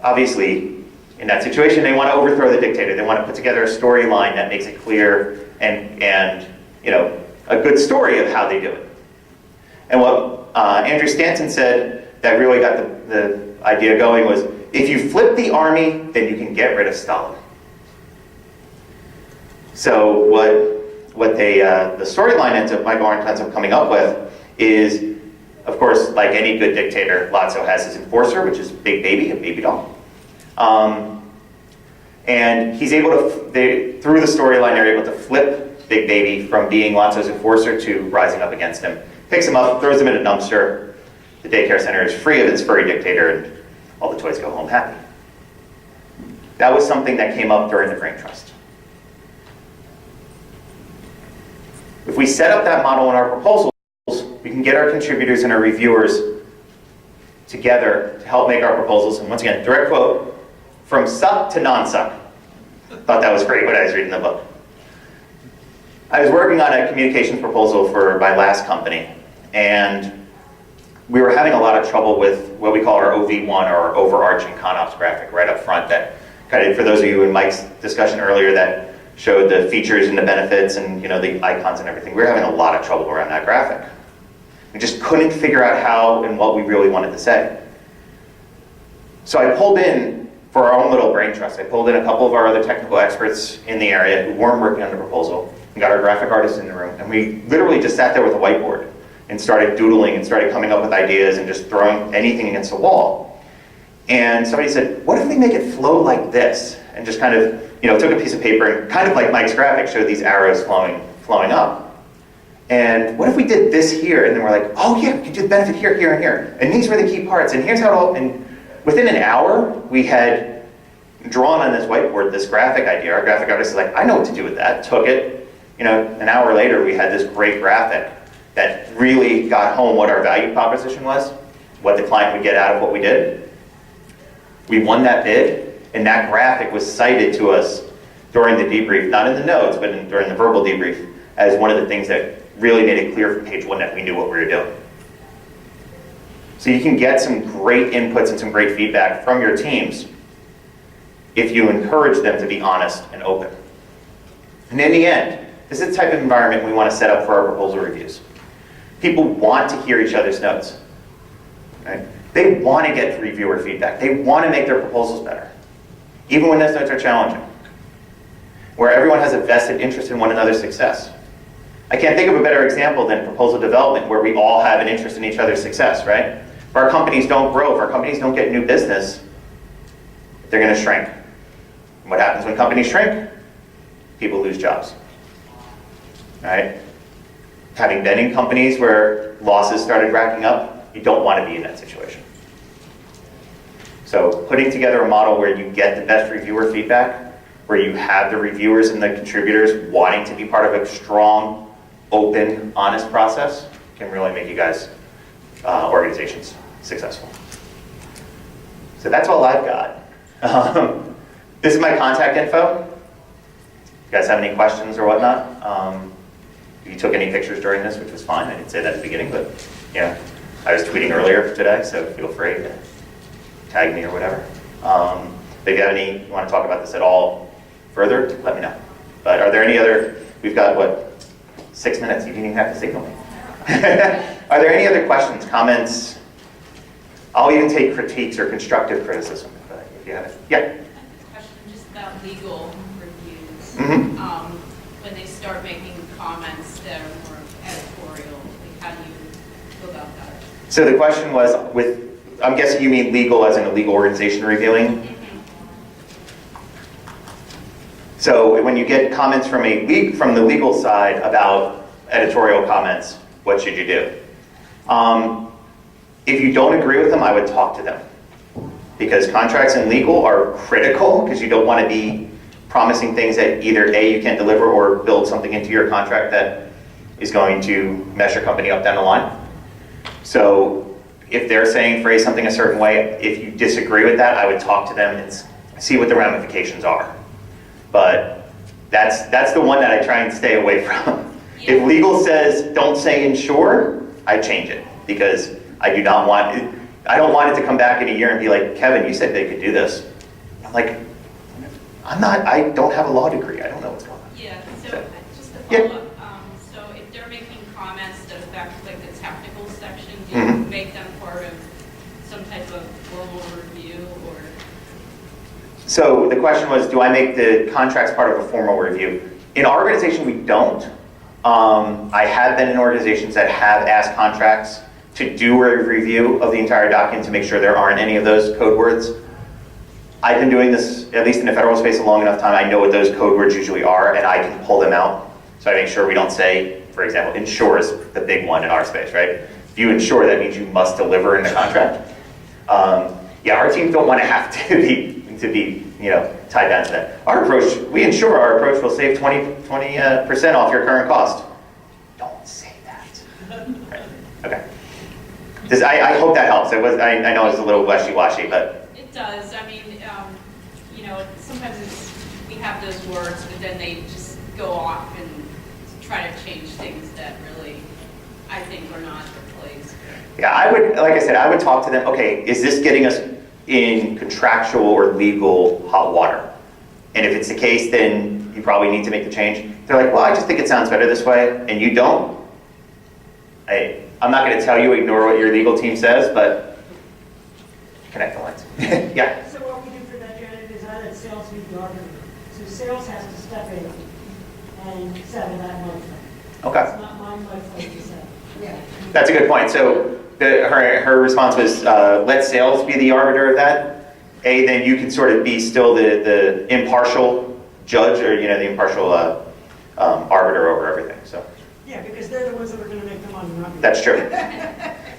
obviously, in that situation, they want to overthrow the dictator. They want to put together a storyline that makes it clear and you know, a good story of how they do it. And what Andrew Stanton said that really got the idea going was, if you flip the army, then you can get rid of Stalin. So what the storyline Michael Arndt ends up coming up with is, of course, like any good dictator, Lotso has his enforcer, which is Big Baby, a baby doll. And he's able to, through the storyline, they're able to flip Big Baby from being Lotso's enforcer to rising up against him. Picks him up, throws him in a dumpster. The daycare center is free of its furry dictator, and all the toys go home happy. That was something that came up during the Brain Trust. If we set up that model in our proposals, we can get our contributors and our reviewers together to help make our proposals. And once again, direct quote, from suck to non-suck. Thought that was great when I was reading the book. I was working on a communications proposal for my last company, and we were having a lot of trouble with what we call our OV1, or our overarching ConOps graphic right up front that kind of, for those of you in Mike's discussion earlier, that showed the features and the benefits and, you know, the icons and everything. We were having a lot of trouble around that graphic. We just couldn't figure out how and what we really wanted to say. So I pulled in, for our own little brain trust, I pulled in a couple of our other technical experts in the area who weren't working on the proposal, and got our graphic artists in the room, and we literally just sat there with a whiteboard and started doodling and started coming up with ideas and just throwing anything against the wall. And somebody said, what if we make it flow like this? And just kind of, you know, took a piece of paper and kind of like Mike's graphic showed these arrows flowing up. And what if we did this here? And then we're like, oh yeah, we could do the benefit here, here, and here. And these were the key parts. And here's how it all, and within an hour, we had drawn on this whiteboard this graphic idea. Our graphic artist is like, I know what to do with that. Took it, you know, an hour later, we had this great graphic that really got home what our value proposition was, what the client would get out of what we did. We won that bid, and that graphic was cited to us during the debrief, not in the notes, but during the verbal debrief, as one of the things that really made it clear from page one that we knew what we were doing. So you can get some great inputs and some great feedback from your teams if you encourage them to be honest and open. And in the end, this is the type of environment we want to set up for our proposal reviews. People want to hear each other's notes. Right? They want to get reviewer feedback. They want to make their proposals better, even when those notes are challenging, where everyone has a vested interest in one another's success. I can't think of a better example than proposal development, where we all have an interest in each other's success, right? If our companies don't grow, if our companies don't get new business, they're going to shrink. And what happens when companies shrink? People lose jobs. Right? Having been in companies where losses started racking up, you don't want to be in that situation. So putting together a model where you get the best reviewer feedback, where you have the reviewers and the contributors wanting to be part of a strong, open, honest process, can really make you guys, organizations, successful. So that's all I've got. This is my contact info. If you guys have any questions or whatnot, if you took any pictures during this, which was fine, I didn't say that at the beginning, but yeah, I was tweeting earlier today, so feel free to tag me or whatever. If you want to talk about this at all further, let me know. But are there any other, we've got what, 6 minutes, you didn't even have to signal me. Are there any other questions, comments? I'll even take critiques or constructive criticism, if you have it. Yeah? I have a question just about legal reviews. Mm-hmm. When they start making comments that are more editorial, like how do you go about that? So the question was, I'm guessing you mean legal as in a legal organization reviewing? Mm-hmm. So when you get comments from the legal side about editorial comments, what should you do? If you don't agree with them, I would talk to them. Because contracts and legal are critical, because you don't want to be promising things that either A, you can't deliver, or build something into your contract that is going to mess your company up down the line. So if they're saying phrase something a certain way, if you disagree with that, I would talk to them and see what the ramifications are. But that's the one that I try and stay away from. If legal says don't say insure, I change it because I do not want it. I don't want it to come back in a year and be like, Kevin, you said they could do this. I'm like, I don't have a law degree. I don't know what's going on. Yeah, so just to Yeah. follow up, so if they're making comments that affect like the technical section, do you make them part of some type of formal review or? So the question was, do I make the contracts part of a formal review? In our organization, we don't. I have been in organizations that have asked contracts to do a review of the entire document to make sure there aren't any of those code words. I've been doing this, at least in the federal space, a long enough time. I know what those code words usually are, and I can pull them out. So I make sure we don't say, for example, insure is the big one in our space, right? If you insure, that means you must deliver in the contract. Yeah, our teams don't want to have to be tied down to that. Our approach, we ensure our approach will save 20% off your current cost. Don't say that. Right. Okay. I hope that helps. I know it's a little wishy-washy, but. It does. I mean, sometimes we have those words, but then they just go off and try to change things that really, I think, are not their place. Yeah, like I said, I would talk to them, okay, is this getting us in contractual or legal hot water? And if it's the case, then you probably need to make the change. They're like, well, I just think it sounds better this way, and you don't. I'm not going to tell you ignore what your legal team says, but connect the lines. Yeah. So what we do for that, Janet, is I let sales meet the argument. So sales has to step in and settle that money. Okay. It's not my money to settle. Yeah. That's a good point. So her response was, let sales be the arbiter of that. Then you can sort of be still the impartial judge or the impartial arbiter over everything. So. Yeah, because they're the ones that are going to make the money, not me. That's true.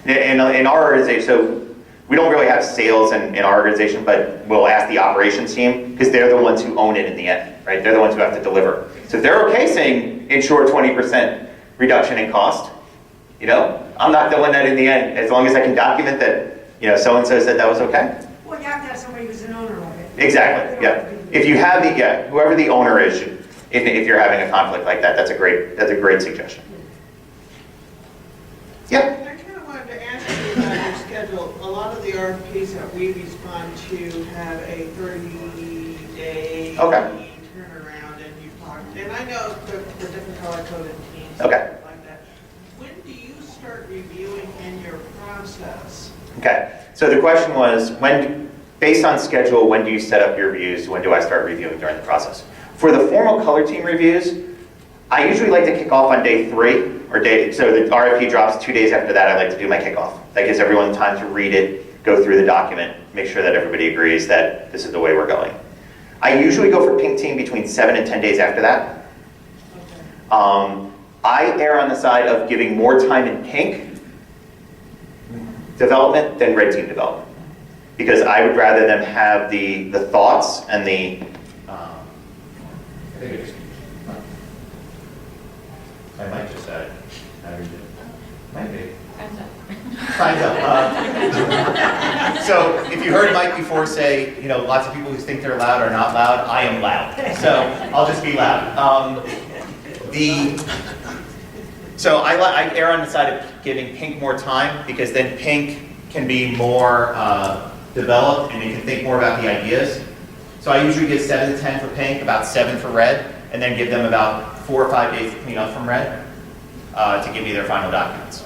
In our organization, so we don't really have sales in our organization, but we'll ask the operations team because they're the ones who own it in the end, right? They're the ones who have to deliver. So if they're okay saying ensure 20% reduction in cost, I'm not the one that in the end, as long as I can document that, so-and-so said that was okay. Well, you have to have somebody who's an owner of it. Exactly, yeah. If you have whoever the owner is, if you're having a conflict like that, that's a great suggestion. Yeah. I kind of wanted to ask you about your schedule. A lot of the RFPs that we respond to have a 30-day turnaround, and you talked. And I know the different color-coded teams and stuff like that. When do you start reviewing in your process? Okay. So the question was, based on schedule, when do you set up your reviews? When do I start reviewing during the process? For the formal color team reviews, I usually like to kick off on day 3 so the RFP drops 2 days after that. I like to do my kickoff. That gives everyone time to read it, go through the document, make sure that everybody agrees that this is the way we're going. I usually go for pink team between 7 and 10 days after that. I err on the side of giving more time in pink development than red team development because I would rather them have the thoughts and the. I might just add. Might be. Time's up. So if you heard Mike before say, lots of people who think they're loud are not loud, I am loud. So I'll just be loud. So I err on the side of giving pink more time because then pink can be more developed and they can think more about the ideas. So I usually give 7 to 10 for pink, about 7 for red, and then give them about 4 or 5 days to clean up from red to give me their final documents.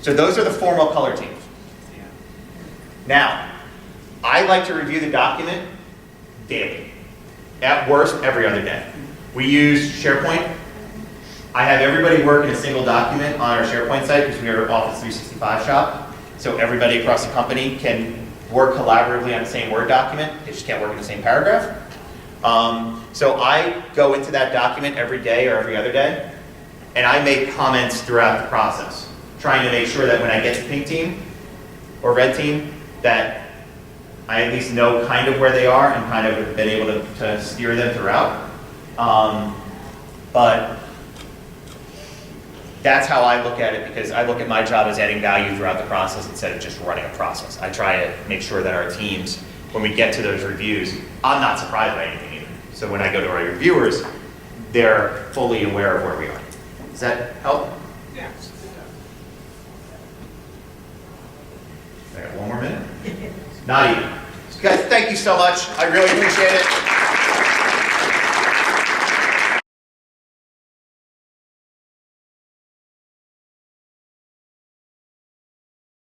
So those are the formal color teams. Now, I like to review the document daily. At worst, every other day. We use SharePoint. I have everybody work in a single document on our SharePoint site because we are an Office 365 shop. So everybody across the company can work collaboratively on the same Word document. They just can't work in the same paragraph. So I go into that document every day or every other day, and I make comments throughout the process, trying to make sure that when I get to pink team or red team, that I at least know kind of where they are and kind of have been able to steer them throughout. But that's how I look at it, because I look at my job as adding value throughout the process instead of just running a process. I try to make sure that our teams, when we get to those reviews, I'm not surprised by anything either. So when I go to our reviewers, they're fully aware of where we are. Does that help? Yeah. I got one more minute. Not even. Guys, thank you so much. I really appreciate it.